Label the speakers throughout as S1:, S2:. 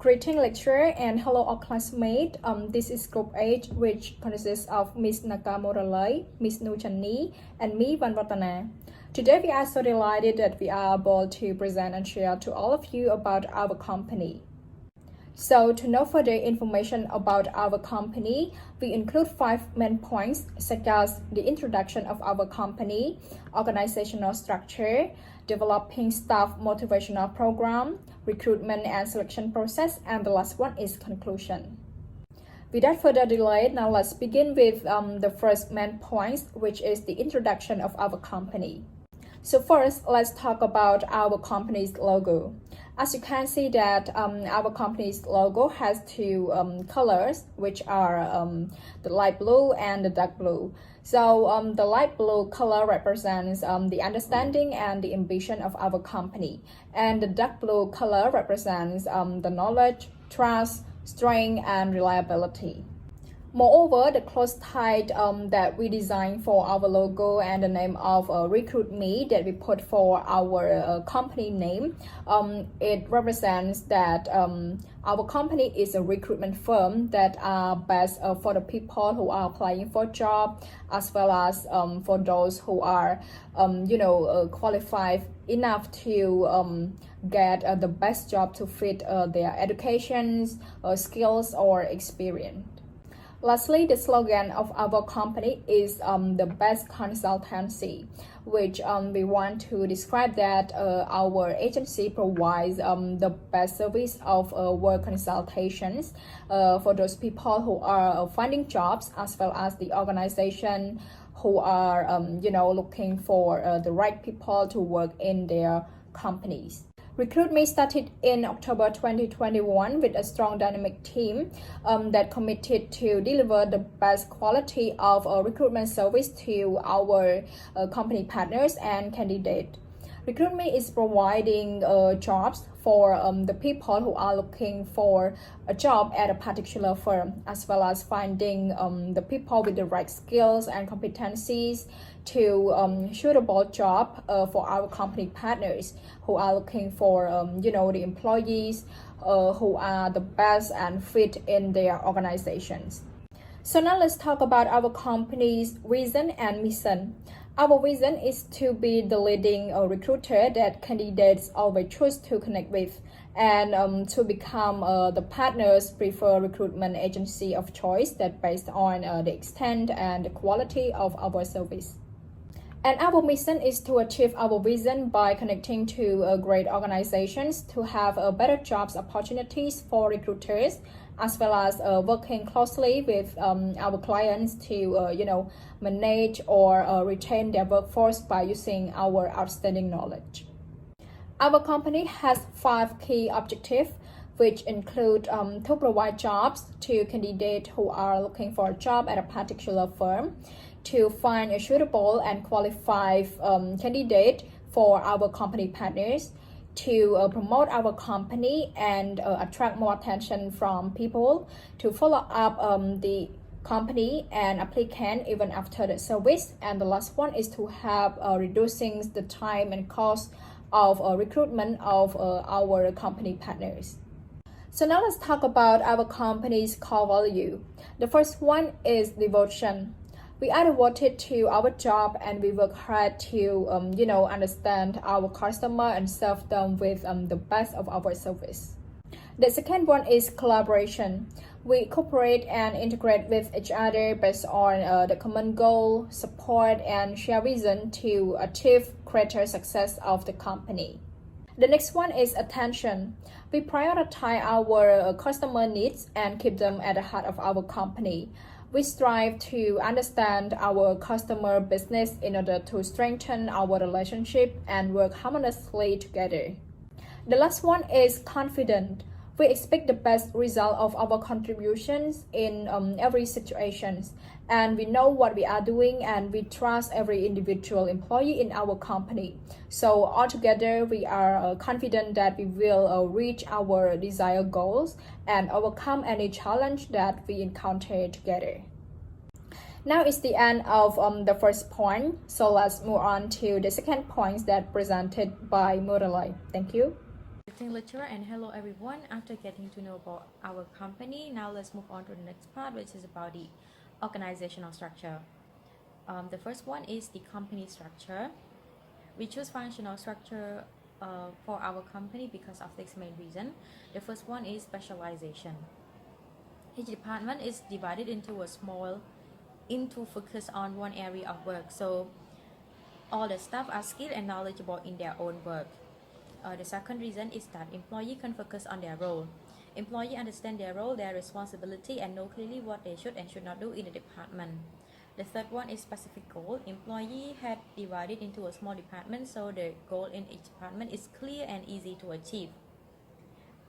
S1: Greeting lecturer and hello all classmates. This is group H, which consists of Miss Naka Muralei, Miss Nou Channy, and me, Vann Vathana. Today we are so delighted that we are able to present and share to all of you about our company. So to know further information about our company, we include 5 main points such as the introduction of our company, organizational structure, developing staff motivational program, recruitment and selection process, and the last one is conclusion. Without further delay, now let's begin with the first main points, which is the introduction of our company. So first, let's talk about our company's logo. As you can see that our company's logo has two colors, which are the light blue and the dark blue. So the light blue color represents the understanding and the ambition of our company, and the dark blue color represents the knowledge, trust, strength, and reliability. Moreover, the close tie that we designed for our logo and the name of Recruit Me that we put for our company name, it represents that our company is a recruitment firm that are best for the people who are applying for job, as well as for those who are qualified enough to get the best job to fit their educations, skills, or experience. Lastly, the slogan of our company is the best consultancy, which we want to describe that our agency provides the best service of work consultations for those people who are finding jobs, as well as the organization who are looking for the right people to work in their companies. Recruit Me started in October 2021 with a strong dynamic team that committed to deliver the best quality of recruitment service to our company partners and candidates. Recruit Me is providing jobs for the people who are looking for a job at a particular firm, as well as finding the people with the right skills and competencies to suitable job for our company partners who are looking for the employees who are the best and fit in their organizations. So now let's talk about our company's vision and mission. Our vision is to be the leading recruiter that candidates always choose to connect with, and to become the partner's preferred recruitment agency of choice that based on the extent and the quality of our service. And our mission is to achieve our vision by connecting to great organizations to have better jobs opportunities for recruiters, as well as working closely with our clients to manage or retain their workforce by using our outstanding knowledge. Our company has 5 key objectives, which include to provide jobs to candidates who are looking for a job at a particular firm, to find a suitable and qualified candidate for our company partners, to promote our company and attract more attention from people, to follow up the company and applicant even after the service, and the last one is to have reducing the time and cost of recruitment of our company partners. So now let's talk about our company's core value. The first one is devotion. We are devoted to our job and we work hard to understand our customer and serve them with the best of our service. The second one is collaboration. We cooperate and integrate with each other based on the common goal, support, and share vision to achieve greater success of the company. The next one is attention. We prioritize our customer needs and keep them at the heart of our company. We strive to understand our customer business in order to strengthen our relationship and work harmoniously together. The last one is confident. We expect the best result of our contributions in every situation, and we know what we are doing, and we trust every individual employee in our company. So altogether, we are confident that we will reach our desired goals and overcome any challenge that we encounter together. Now it's the end of the first point, so let's move on to the second point that presented by Muralei. Thank you.
S2: Greeting lecturer and hello everyone. After getting to know about our company, now let's move on to the next part, which is about the organizational structure. The first one is the company structure. We choose functional structure for our company because of this main reason. The first one is specialization. Each department is divided into focus on one area of work. So all the staff are skilled and knowledgeable in their own work. The second reason is that employee can focus on their role. Employee understand their role, their responsibility, and know clearly what they should and should not do in the department. The third one is specific goal. Employee had divided into a small department, so the goal in each department is clear and easy to achieve.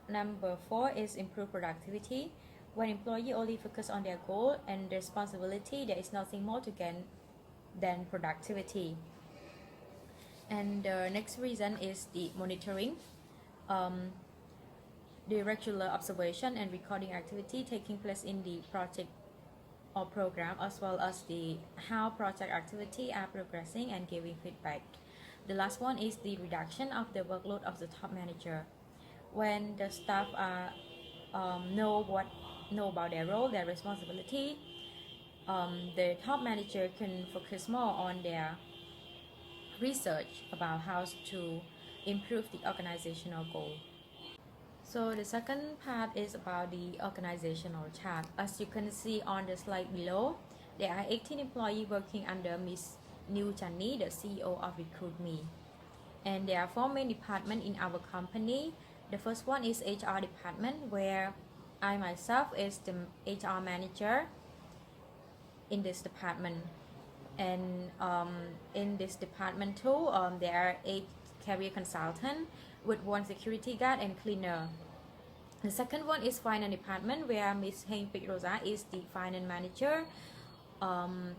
S2: Number 4 is improve productivity. When employee only focus on their goal and responsibility, there is nothing more to gain than productivity. And the next reason is the monitoring. The regular observation and recording activity taking place in the project or program, as well as the how project activity are progressing and giving feedback. The last one is the reduction of the workload of the top manager. When the staff know about their role, their responsibility, the top manager can focus more on their research about how to improve the organizational goal. So the second part is about the organizational chart. As you can see on the slide below, there are 18 employees working under Ms. Nou Channy, the CEO of RUPP. And there are 4 main departments in our company. The first one is HR department, where I myself is the HR manager in this department. And in this department too, there are 8 career consultants with 1 security guard and cleaner. The second one is finance department, where Ms. Heng Rosa is the finance manager,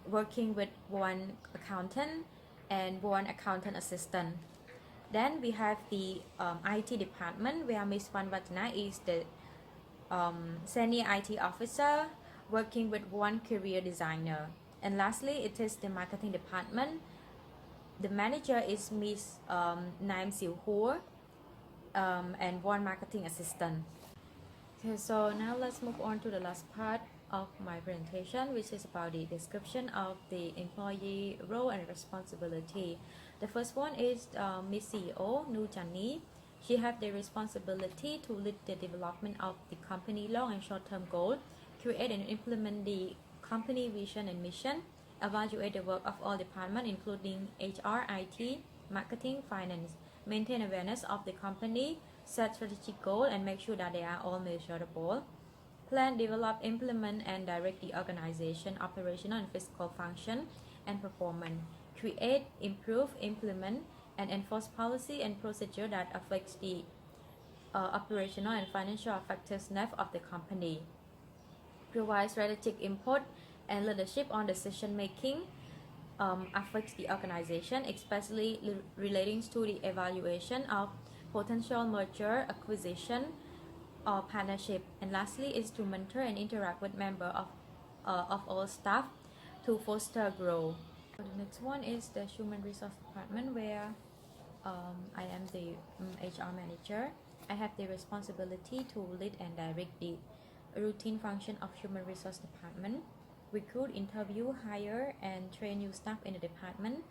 S2: working with 1 accountant and 1 accountant assistant. Then we have the IT department, where Ms. Vann Vathana is the senior IT officer, working with 1 career designer. And lastly, it is the marketing department. The manager is Ms. Nam Siu Hua, and 1 marketing assistant. Okay, so now let's move on to the last part of my presentation, which is about the description of the employee role and responsibility. The first one is Ms. CEO Nou Channy. She has the responsibility to lead the development of the company long and short-term goals, create and implement the company vision and mission, evaluate the work of all departments including HR, IT, marketing, finance, maintain awareness of the company, set strategic goals and make sure that they are all measurable, plan, develop, implement and direct the organization, operational and fiscal function and performance, create, improve, implement and enforce policy and procedure that affects the operational and financial effectiveness of the company, provide strategic input and leadership on decision making, affects the organization, especially relating to the evaluation of potential merger, acquisition, or partnership. And lastly is to mentor and interact with members of all staff to foster growth. The next one is the human resource department, where I am the HR manager. I have the responsibility to lead and direct the routine function of human resource department, recruit, interview, hire, and train new staff in the department.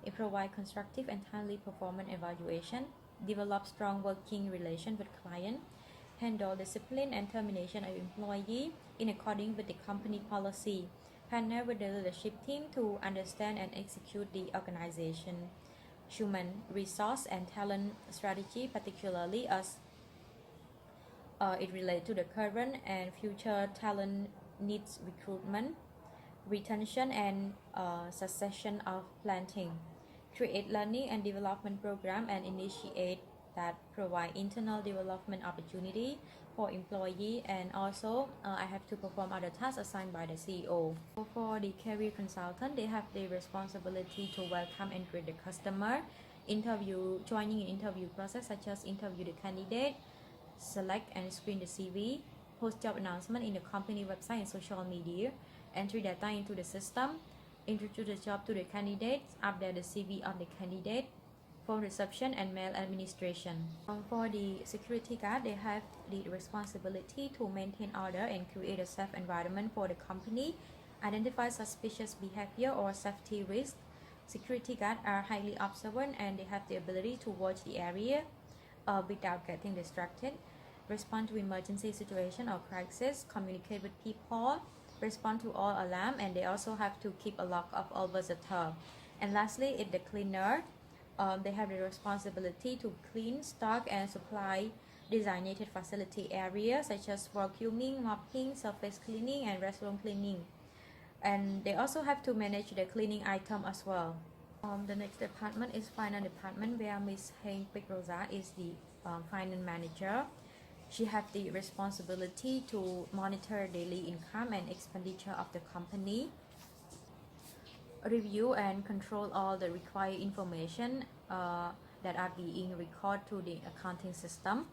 S2: It provides constructive and timely performance evaluation, develop strong working relation with client, handle discipline and termination of employee in accordance with the company policy, partner with the leadership team to understand and execute the organization human resource and talent strategy, particularly as it relates to the current and future talent needs, recruitment, retention and succession of planning, create learning and development program and initiate that provide internal development opportunity for employee, and also I have to perform other tasks assigned by the CEO. For the career consultant, they have the responsibility to welcome and greet the customer, joining in interview process such as interview the candidate, select and screen the CV, post job announcement in the company website and social media, entry data into the system, introduce the job to the candidates, update the CV of the candidate, phone reception, and mail administration. For the security guard, they have the responsibility to maintain order and create a safe environment for the company, identify suspicious behavior or safety risk. Security guards are highly observant and they have the ability to watch the area without getting distracted, respond to emergency situation or crisis, communicate with people, respond to all alarm, and they also have to keep a log of all visitors. And lastly, it's the cleaner. They have the responsibility to clean, stock, and supply designated facility areas such as vacuuming, mopping, surface cleaning, and restroom cleaning. And they also have to manage the cleaning item as well. The next department is finance department, where Ms. Heng Pikroza is the finance manager. She has the responsibility to monitor daily income and expenditure of the company, review and control all the required information that are being recorded to the accounting system,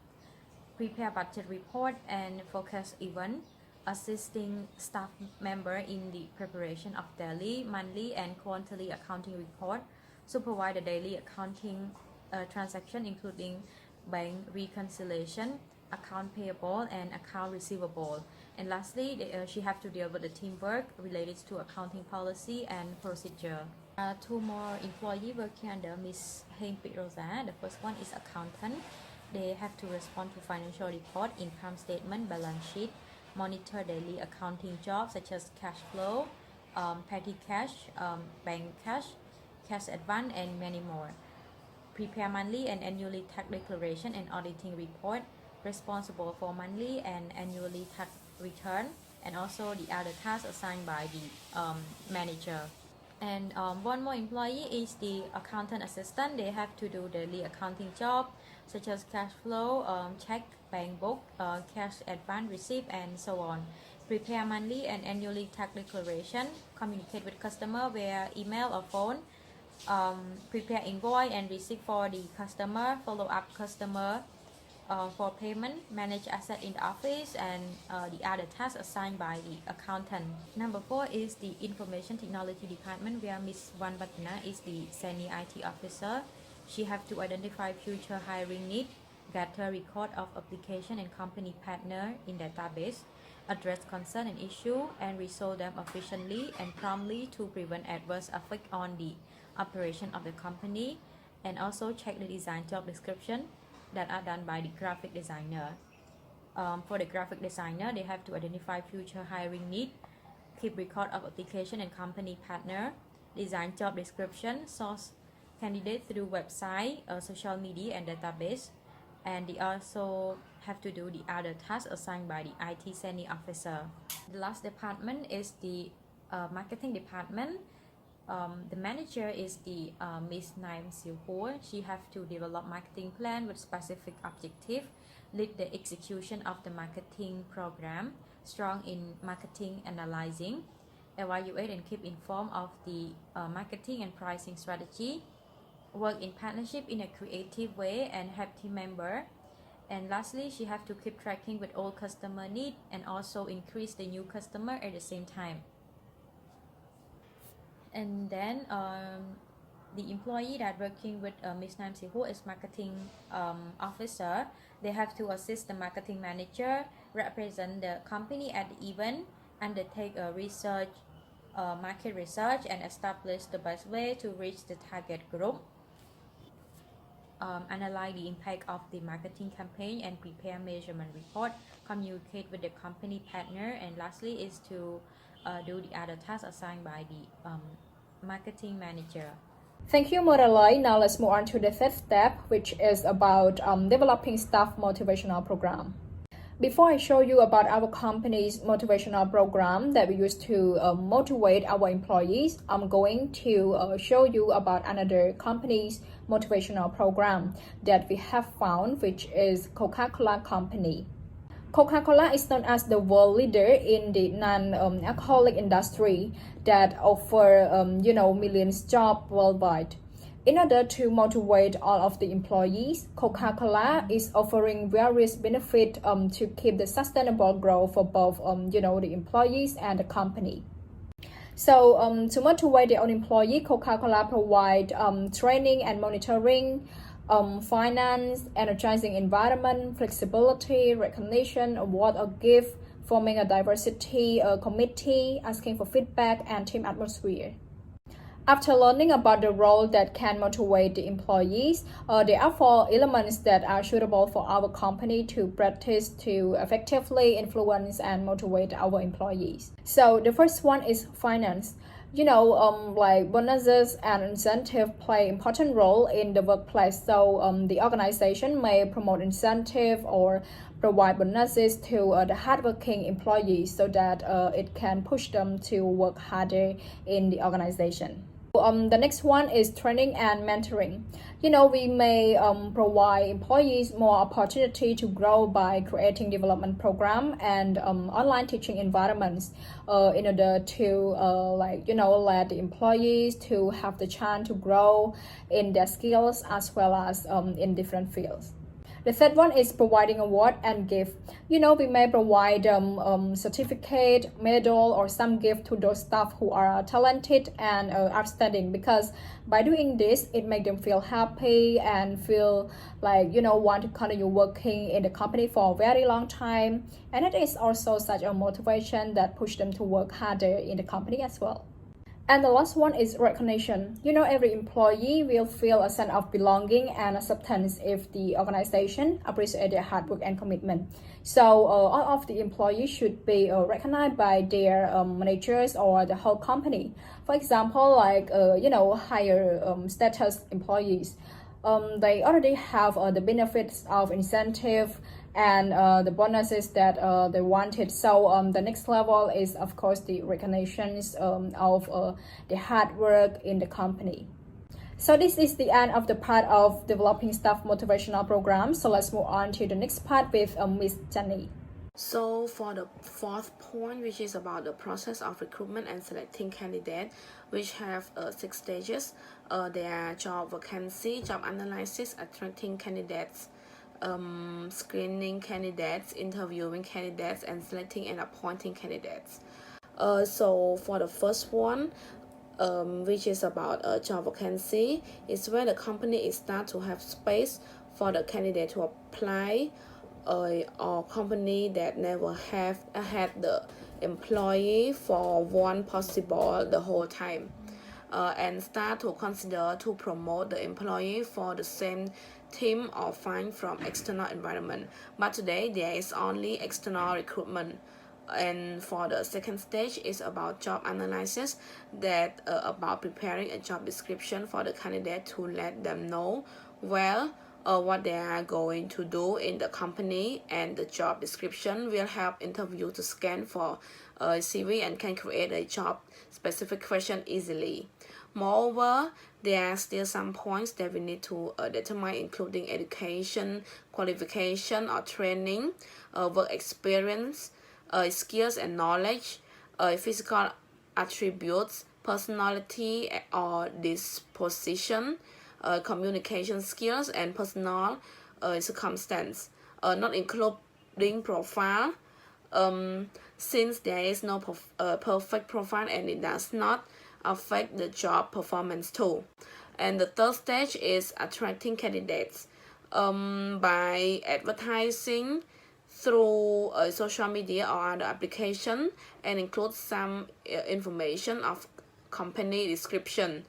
S2: prepare budget report and forecast event, assisting staff member in the preparation of daily, monthly and quarterly accounting report, supervise the daily accounting transaction including bank reconciliation, account payable and account receivable. And lastly, she have to deal with the teamwork related to accounting policy and procedure. Two more employees working under Ms. Heng Pikroza. The first one is accountant. They have to respond to financial report, income statement, balance sheet, monitor daily accounting jobs such as cash flow, petty cash, bank cash, cash advance, and many more. Prepare monthly and annually tax declaration and auditing report, responsible for monthly and annually tax return, and also the other tasks assigned by the manager. And one more employee is the accountant assistant. They have to do daily accounting job such as cash flow, check, bank book, cash advance receipt, and so on. Prepare monthly and annually tax declaration, communicate with customer via email or phone, prepare invoice and receipt for the customer, follow up customer for payment, manage asset in the office, and the other tasks assigned by the accountant. Number 4 is the information technology department, where Ms. Vann Vathana is the senior IT officer. She have to identify future hiring need, gather record of application and company partner in database, address concern and issue, and resolve them efficiently and promptly to prevent adverse effect on the operation of the company, and also check the design job description that are done by the graphic designer. For the graphic designer, they have to identify future hiring need, keep record of application and company partner, design job description, source candidate through website, social media and database, and they also have to do the other tasks assigned by the IT senior officer. The last department is the marketing department. The manager is the Ms. Naim Silhua. She have to develop marketing plan with specific objective, lead the execution of the marketing program, strong in marketing analyzing, evaluate and keep informed of the marketing and pricing strategy, work in partnership in a creative way and have team member. And lastly, she have to keep tracking with all customer need and also increase the new customer at the same time. And then the employee that working with Ms. Naim Silhua is marketing officer. They have to assist the marketing manager, represent the company at the event, undertake a research, market research, and establish the best way to reach the target group. Analyze the impact of the marketing campaign and prepare measurement report, communicate with the company partner, and lastly is to do the other tasks assigned by the marketing manager.
S1: Thank you, Muralei. Now let's move on to the third step, which is about developing staff motivational program. Before I show you about our company's motivational program that we use to motivate our employees, I'm going to show you about another company's motivational program that we have found, which is Coca-Cola Company. Coca-Cola is known as the world leader in the non-alcoholic industry that offer millions jobs worldwide. In order to motivate all of the employees, Coca-Cola is offering various benefits to keep the sustainable growth for both the employees and the company. So to motivate their own employee, Coca-Cola provide training and monitoring, finance, energizing environment, flexibility, recognition, award or gift, forming a diversity committee, asking for feedback, and team atmosphere. After learning about the role that can motivate the employees, there are 4 elements that are suitable for our company to practice to effectively influence and motivate our employees. So the first one is finance. Like bonuses and incentive play important role in the workplace. So the organization may promote incentive or provide bonuses to the hardworking employees so that it can push them to work harder in the organization. The next one is training and mentoring. We may provide employees more opportunity to grow by creating development program and online teaching environments in order to let the employees to have the chance to grow in their skills as well as in different fields. The third one is providing award and gift. We may provide certificate, medal, or some gift to those staff who are talented and outstanding, because by doing this, it makes them feel happy and feel like, want to continue working in the company for a very long time. And it is also such a motivation that push them to work harder in the company as well. And the last one is recognition. Every employee will feel a sense of belonging and acceptance if the organization appreciates their hard work and commitment. So all of the employees should be recognized by their managers or the whole company. For example, like higher status employees. They already have the benefits of incentive and the bonuses that they wanted. So the next level is, of course, the recognitions of the hard work in the company. So this is the end of the part of developing staff motivational programs. So let's move on to the next part with Miss Channy.
S3: So for the fourth point, which is about the process of recruitment and selecting candidates, which have 6 stages. There are job vacancy, job analysis, attracting candidates, screening candidates, interviewing candidates, and selecting and appointing candidates. So for the first one, which is about a job vacancy, is where the company is start to have space for the candidate to apply, or company that never have had the employee for one possible the whole time, and start to consider to promote the employee for the same team or find from external environment. But today there is only external recruitment. And for the second stage is about job analysis, that about preparing a job description for the candidate to let them know what they are going to do in the company, and the job description will help interview to scan for a CV and can create a job specific question easily. Moreover, there are still some points that we need to determine, including education, qualification or training, work experience, skills and knowledge, physical attributes, personality or disposition, communication skills, and personal circumstance, not including profile, since there is no perfect profile and it does not affect the job performance too. And the third stage is attracting candidates, by advertising through social media or other application, and include some information of company description,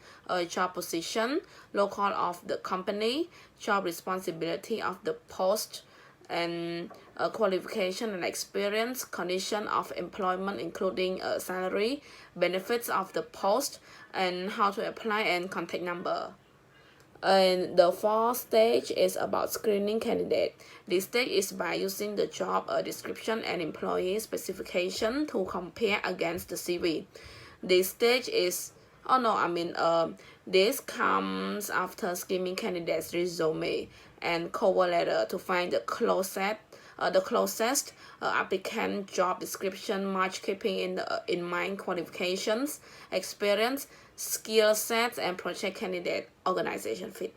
S3: job position, local of the company, job responsibility of the post, and qualification and experience, condition of employment including salary, benefits of the post, and how to apply, and contact number. And the fourth stage is about screening candidate. This stage is by using the job description and employee specification to compare against the CV. This stage is this comes after skimming candidates' resume and cover letter to find the closest applicant job description match, keeping in mind qualifications, experience, skill sets, and project candidate organization fit.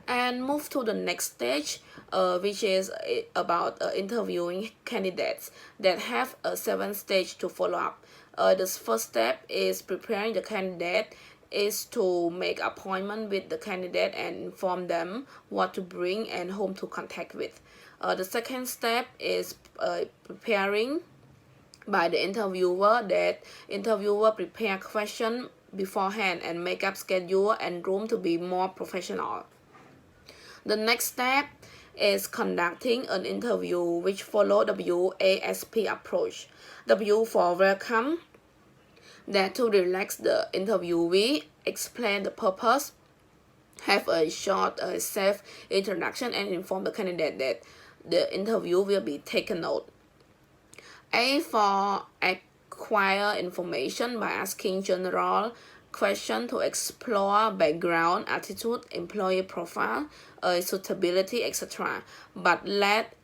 S3: And move to the next stage, which is about interviewing candidates that have a 7 stage to follow up. The first step is preparing the candidate, is to make appointment with the candidate and inform them what to bring and whom to contact with. The second step is preparing by the interviewer, that interviewer prepare question beforehand and make up schedule and room to be more professional. The next step is conducting an interview, which follow WASP approach. W for welcome, that to relax the interviewee, explain the purpose, have a short safe introduction, and inform the candidate that the interview will be taken note. A for acquire information by asking general questions to explore background, attitude, employee profile, suitability, etc. But let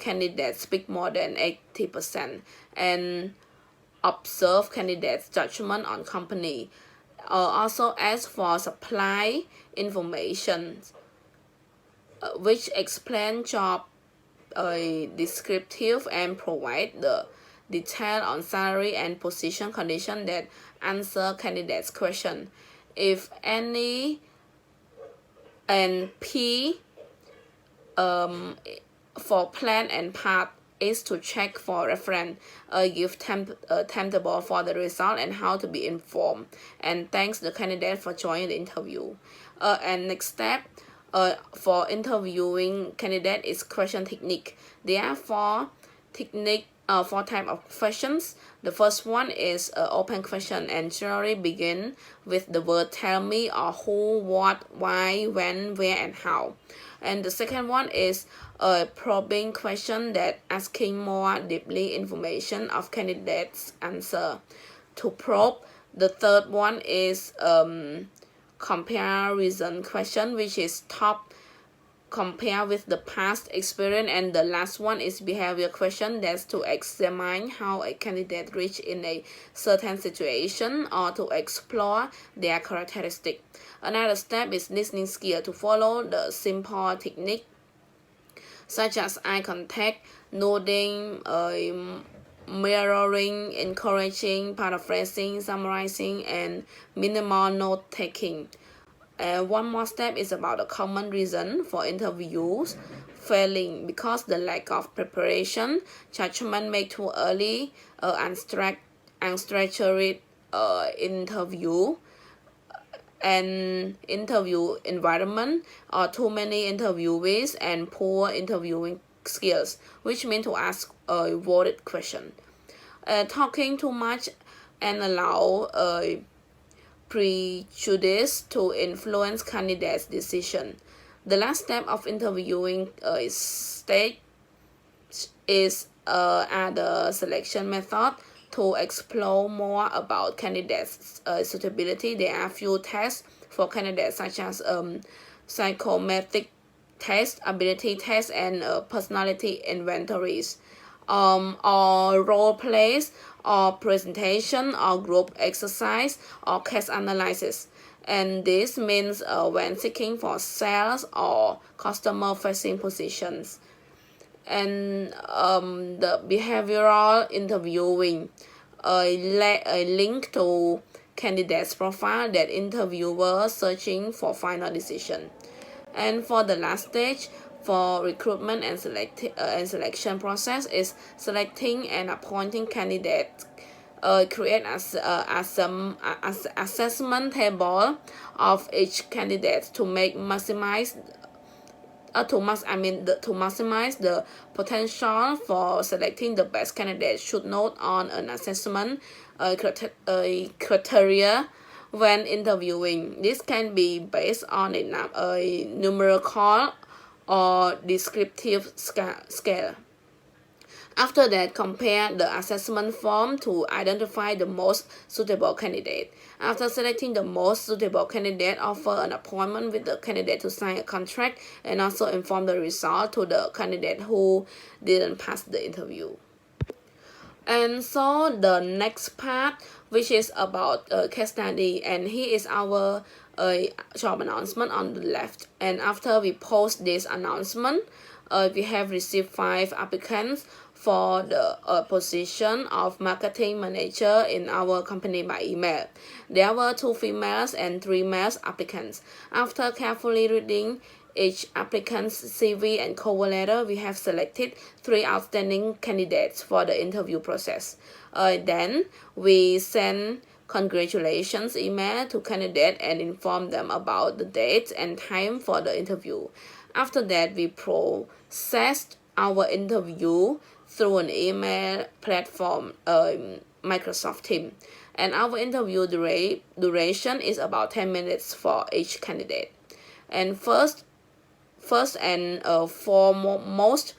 S3: candidates speak more than 80% and observe candidates' judgment on company. Also ask for supply information, which explain job descriptive and provide the detail on salary and position condition that answer candidates' question. If any, and P for plan and path is to check for reference, give timetable for the result and how to be informed, and thanks the candidate for joining the interview. And next step for interviewing candidate is question technique. There are four type of questions. The first one is open question and generally begin with the word tell me or who, what, why, when, where, and how. And the second one is a probing question that asking more deeply information of candidates' answer to probe. The third one is comparison question, which is top compare with the past experience. And the last one is behavior question, that's to examine how a candidate reached in a certain situation or to explore their characteristic. Another step is listening skill, to follow the simple technique such as eye contact, nodding, mirroring, encouraging, paraphrasing, summarizing, and minimal note taking. One more step is about the common reason for interviews failing, because the lack of preparation, judgment made too early, unstructured interview, and interview environment, or too many interviewees, and poor interviewing skills, which mean to ask a worded question. Talking too much and allow prejudice to influence candidates' decision. The last step of interviewing stage is the selection method. To explore more about candidates' suitability, there are few tests for candidates such as psychometric test, ability test, and personality inventories, or role plays, or presentation, or group exercise, or case analysis. And this means when seeking for sales or customer facing positions. And the behavioral interviewing, a link to candidates profile that interviewer searching for final decision. And for the last stage, for recruitment and selection process, is selecting and appointing candidates. Create some assessment table of each candidate to maximize the potential for selecting the best candidate. Should note on an assessment criteria when interviewing. This can be based on a numerical or descriptive scale. After that, compare the assessment form to identify the most suitable candidate. After selecting the most suitable candidate, offer an appointment with the candidate to sign a contract, and also inform the result to the candidate who didn't pass the interview. And so the next part, which is about case study, and here is our job announcement on the left. And after we post this announcement, we have received 5 applicants for the position of marketing manager in our company by email. There were 2 females and 3 male applicants. After carefully reading each applicant's CV and cover letter, we have selected 3 outstanding candidates for the interview process. Then we send congratulations email to candidate and inform them about the date and time for the interview. After that, we processed our interview through an email platform, Microsoft Teams, and our interview duration is about 10 minutes for each candidate. And first and foremost,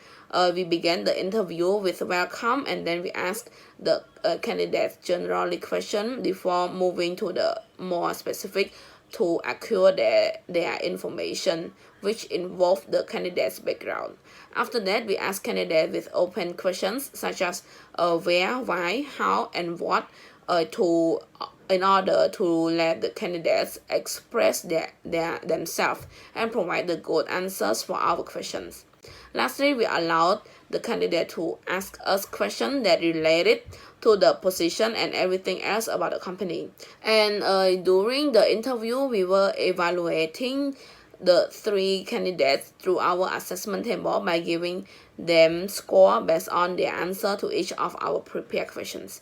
S3: we began the interview with welcome, and then we asked the candidates generally question before moving to the more specific to acquire their information, which involve the candidate's background. After that, we ask candidates with open questions such as where, why, how, and what, in order to let the candidates express themselves and provide the good answers for our questions. Lastly, we allowed the candidate to ask us questions that related to the position and everything else about the company. And during the interview, we were evaluating the 3 candidates through our assessment table by giving them score based on their answer to each of our prepared questions,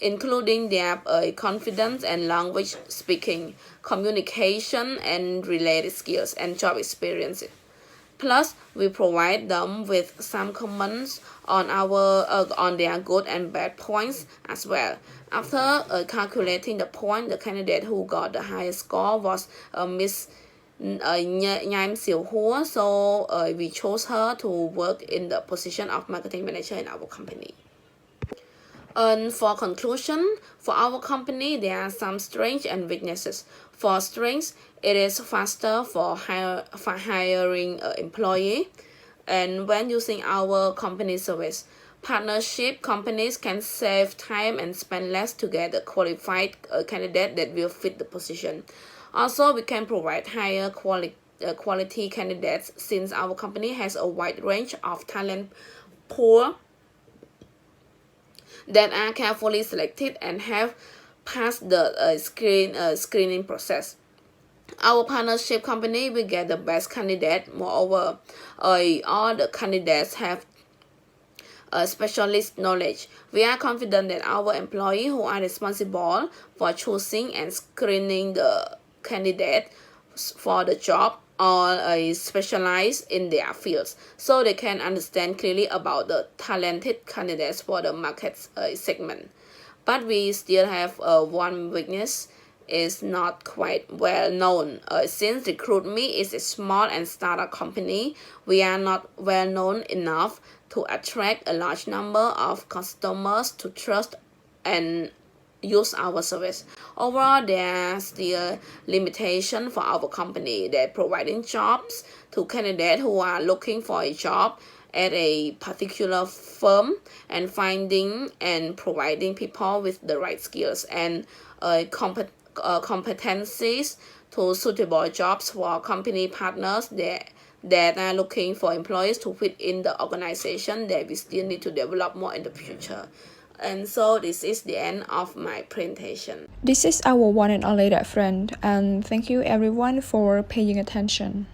S3: including their confidence and language speaking, communication and related skills, and job experience. Plus, we provide them with some comments on on their good and bad points as well. After calculating the point, the candidate who got the highest score was Miss Nham Siu Hua, so we chose her to work in the position of marketing manager in our company. And for conclusion, for our company, there are some strengths and weaknesses. For strengths, it is faster for hiring an employee. And when using our company service, partnership companies can save time and spend less to get a qualified candidate that will fit the position. Also, we can provide higher quality candidates since our company has a wide range of talent pool that are carefully selected and have passed the screening process. Our partnership company will get the best candidate. Moreover, all the candidates have specialist knowledge. We are confident that our employees who are responsible for choosing and screening the candidate for the job all specialized in their fields, so they can understand clearly about the talented candidates for the market segment. But we still have one weakness, is not quite well known. Since RecruitMe is a small and startup company, we are not well known enough to attract a large number of customers to trust and use our service. Overall, there are still limitations for our company that providing jobs to candidates who are looking for a job at a particular firm, and finding and providing people with the right skills and competencies to suitable jobs for company partners that are looking for employees to fit in the organization that we still need to develop more in the future. And so this is the end of my presentation.
S1: This is our one and only friend, and thank you everyone for paying attention.